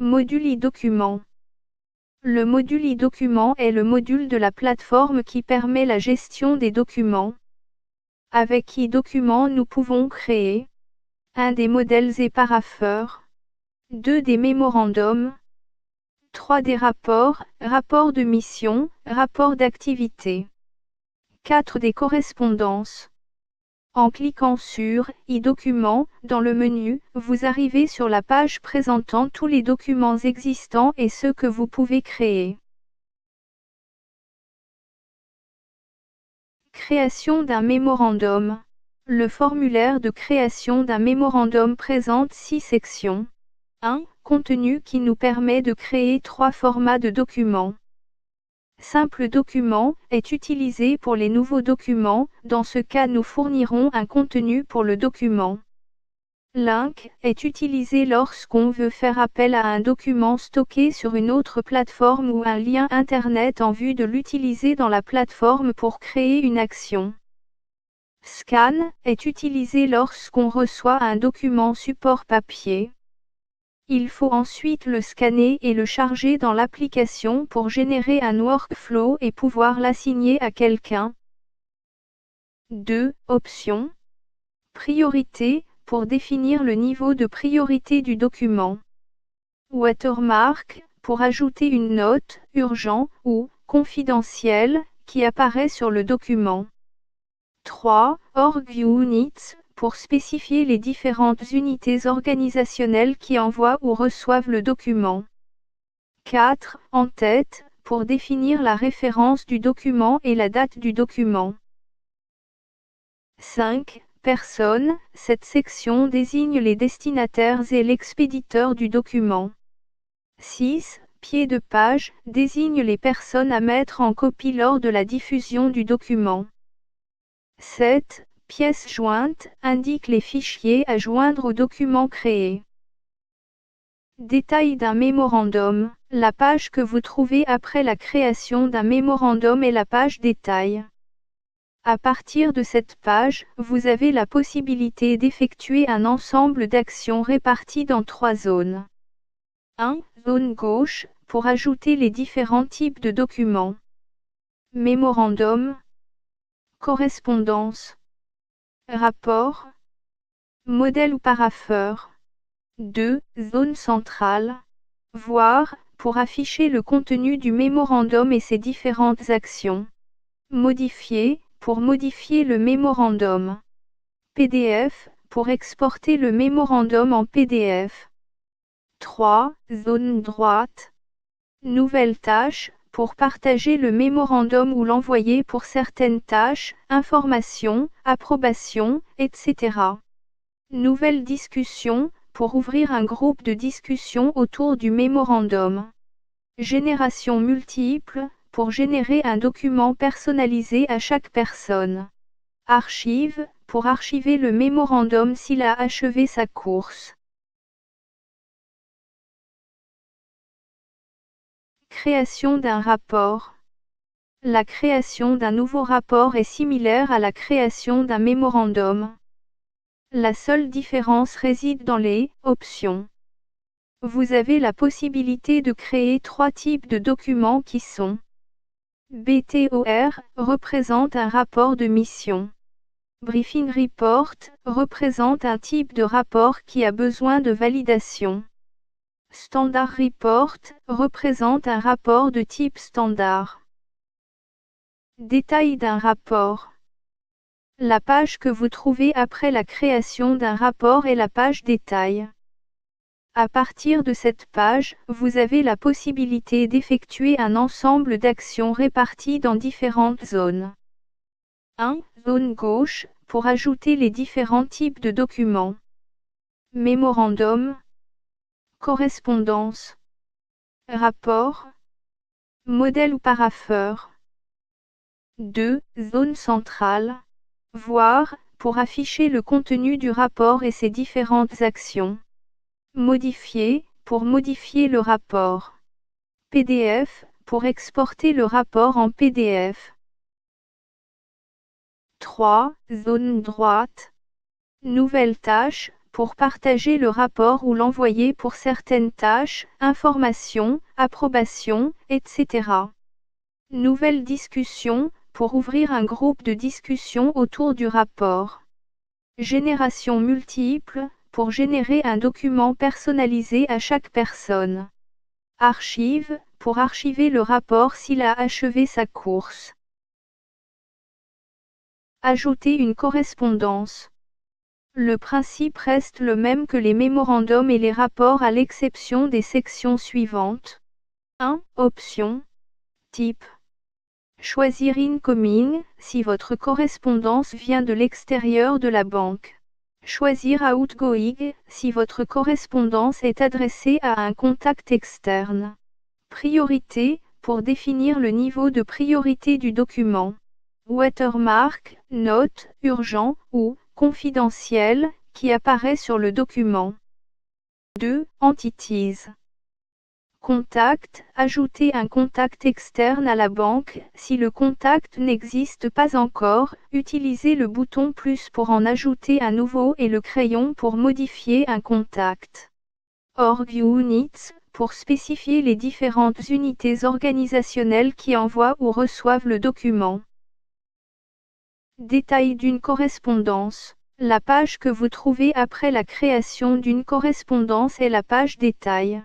Module e-document. Le module e-document est le module de la plateforme qui permet la gestion des documents. Avec e-document, nous pouvons créer 1 des modèles et parapheurs, 2 des mémorandums, 3 des rapports, rapports de mission, rapports d'activité, 4 des correspondances. En cliquant sur « e-document » dans le menu, vous arrivez sur la page présentant tous les documents existants et ceux que vous pouvez créer. Création d'un mémorandum. Le formulaire de création d'un mémorandum présente 6 sections. 1. Contenu qui nous permet de créer 3 formats de documents. Simple document est utilisé pour les nouveaux documents, dans ce cas nous fournirons un contenu pour le document. Link est utilisé lorsqu'on veut faire appel à un document stocké sur une autre plateforme ou un lien Internet en vue de l'utiliser dans la plateforme pour créer une action. Scan est utilisé lorsqu'on reçoit un document support papier. Il faut ensuite le scanner et le charger dans l'application pour générer un workflow et pouvoir l'assigner à quelqu'un. 2. Options. Priorité, pour définir le niveau de priorité du document. Watermark, pour ajouter une note, urgent ou confidentielle, qui apparaît sur le document. 3. Org Units, pour spécifier les différentes unités organisationnelles qui envoient ou reçoivent le document. 4. En-tête, pour définir la référence du document et la date du document. 5. Personne, cette section désigne les destinataires et l'expéditeur du document. 6. Pied de page, désigne les personnes à mettre en copie lors de la diffusion du document. 7. Pièce jointe, indique les fichiers à joindre au document créé. Détail d'un mémorandum. La page que vous trouvez après la création d'un mémorandum est la page détail. À partir de cette page, vous avez la possibilité d'effectuer un ensemble d'actions réparties dans 3 zones. 1. Zone gauche, pour ajouter les différents types de documents. Mémorandum, correspondance, rapport, modèle ou parapheur. 2. Zone centrale. Voir, pour afficher le contenu du mémorandum et ses différentes actions. Modifier, pour modifier le mémorandum. PDF, pour exporter le mémorandum en PDF. 3. Zone droite. Nouvelle tâche, pour partager le mémorandum ou l'envoyer pour certaines tâches, informations, approbations, etc. Nouvelle discussion, pour ouvrir un groupe de discussion autour du mémorandum. Génération multiple, pour générer un document personnalisé à chaque personne. Archive, pour archiver le mémorandum s'il a achevé sa course. Création d'un rapport. La création d'un nouveau rapport est similaire à la création d'un mémorandum. La seule différence réside dans les options. Vous avez la possibilité de créer 3 types de documents qui sont BTOR, représente un rapport de mission. Briefing Report, représente un type de rapport qui a besoin de validation. Standard Report, représente un rapport de type standard. Détail d'un rapport. La page que vous trouvez après la création d'un rapport est la page détail. À partir de cette page, vous avez la possibilité d'effectuer un ensemble d'actions réparties dans différentes zones. 1. Zone gauche, pour ajouter les différents types de documents. Mémorandum, correspondance, rapport, modèle ou parapheur. 2. Zone centrale. Voir, pour afficher le contenu du rapport et ses différentes actions. Modifier, pour modifier le rapport. PDF, pour exporter le rapport en PDF. 3. Zone droite. Nouvelle tâche, pour partager le rapport ou l'envoyer pour certaines tâches, informations, approbations, etc. Nouvelle discussion, pour ouvrir un groupe de discussion autour du rapport. Génération multiple, pour générer un document personnalisé à chaque personne. Archive, pour archiver le rapport s'il a achevé sa course. Ajouter une correspondance. Le principe reste le même que les mémorandums et les rapports à l'exception des sections suivantes. 1. Option. Type. Choisir incoming, si votre correspondance vient de l'extérieur de la banque. Choisir outgoing, si votre correspondance est adressée à un contact externe. Priorité, pour définir le niveau de priorité du document. Watermark, note, urgent, ou confidentiel, qui apparaît sur le document. 2. Entities. Contact, ajouter un contact externe à la banque. Si le contact n'existe pas encore, utilisez le bouton plus pour en ajouter un nouveau et le crayon pour modifier un contact. Org Units, pour spécifier les différentes unités organisationnelles qui envoient ou reçoivent le document. Détail d'une correspondance. La page que vous trouvez après la création d'une correspondance est la page détail.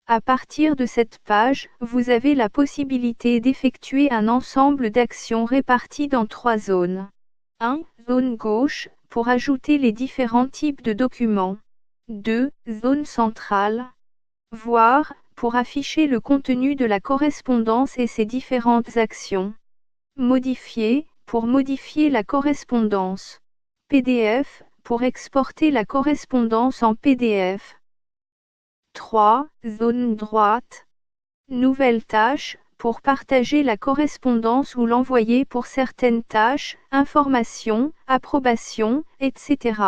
À partir de cette page, vous avez la possibilité d'effectuer un ensemble d'actions réparties dans 3 zones. 1. Zone gauche, pour ajouter les différents types de documents. 2. Zone centrale. Voir, pour afficher le contenu de la correspondance et ses différentes actions. Modifier, pour modifier la correspondance. PDF, pour exporter la correspondance en PDF. 3. Zone droite. Nouvelle tâche, pour partager la correspondance ou l'envoyer pour certaines tâches, informations, approbations, etc.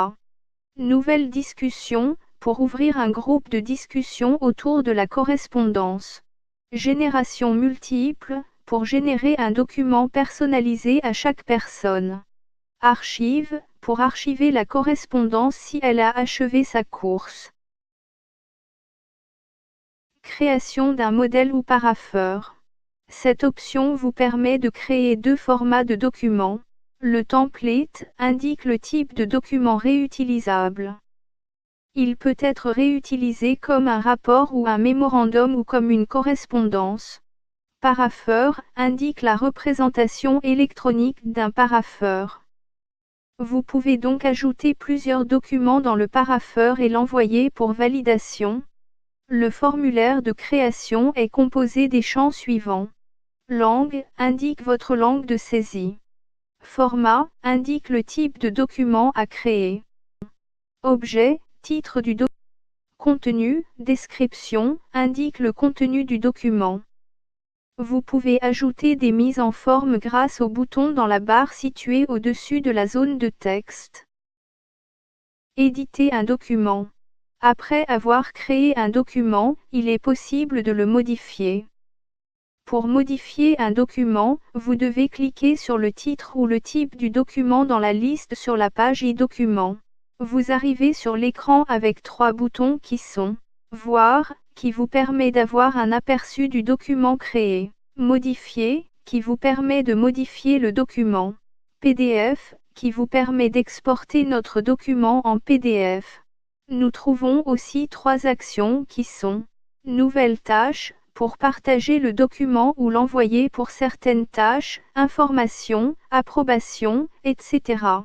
Nouvelle discussion, pour ouvrir un groupe de discussion autour de la correspondance. Génération multiple, pour générer un document personnalisé à chaque personne. Archive, pour archiver la correspondance si elle a achevé sa course. Création d'un modèle ou parapheur. Cette option vous permet de créer 2 formats de documents. Le template indique le type de document réutilisable. Il peut être réutilisé comme un rapport ou un mémorandum ou comme une correspondance. Parapheur indique la représentation électronique d'un parapheur. Vous pouvez donc ajouter plusieurs documents dans le parapheur et l'envoyer pour validation. Le formulaire de création est composé des champs suivants. Langue indique votre langue de saisie. Format indique le type de document à créer. Objet, titre du document. Contenu, description, indique le contenu du document. Vous pouvez ajouter des mises en forme grâce au bouton dans la barre située au-dessus de la zone de texte. Éditer un document. Après avoir créé un document, il est possible de le modifier. Pour modifier un document, vous devez cliquer sur le titre ou le type du document dans la liste sur la page e-document. Vous arrivez sur l'écran avec 3 boutons qui sont Voir, qui vous permet d'avoir un aperçu du document créé. Modifier, qui vous permet de modifier le document. PDF, qui vous permet d'exporter notre document en PDF. Nous trouvons aussi 3 actions qui sont Nouvelle tâche, pour partager le document ou l'envoyer pour certaines tâches, informations, approbations, etc.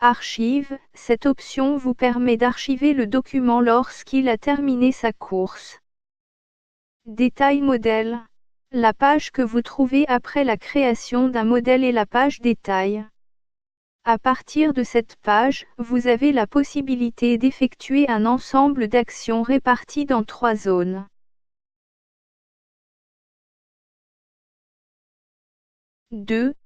Archive, cette option vous permet d'archiver le document lorsqu'il a terminé sa course. Détail modèle. La page que vous trouvez après la création d'un modèle est la page détail. À partir de cette page, vous avez la possibilité d'effectuer un ensemble d'actions réparties dans 3 zones.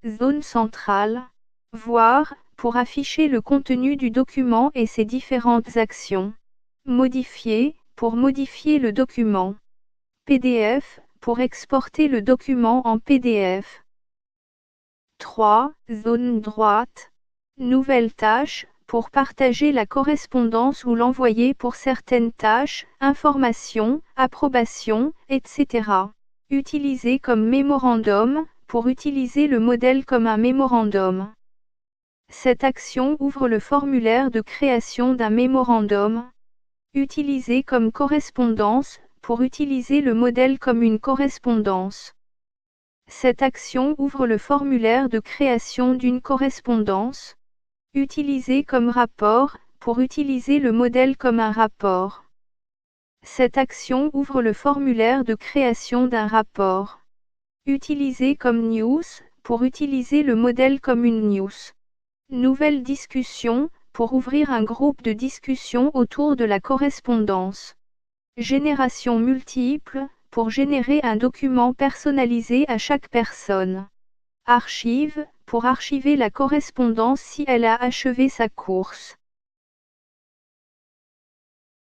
Zone centrale. Voir, pour afficher le contenu du document et ses différentes actions. Modifier, pour modifier le document. PDF, pour exporter le document en PDF. 3. Zone droite. Nouvelle tâche, pour partager la correspondance ou l'envoyer pour certaines tâches, informations, approbations, etc. Utiliser comme mémorandum, pour utiliser le modèle comme un mémorandum. Cette action ouvre le formulaire de création d'un mémorandum. Utiliser comme correspondance, pour utiliser le modèle comme une correspondance. Cette action ouvre le formulaire de création d'une correspondance. Utiliser comme rapport, pour utiliser le modèle comme un rapport. Cette action ouvre le formulaire de création d'un rapport. Utiliser comme news, pour utiliser le modèle comme une news. Nouvelle discussion, pour ouvrir un groupe de discussion autour de la correspondance. Génération multiple, pour générer un document personnalisé à chaque personne. Archive, pour archiver la correspondance si elle a achevé sa course.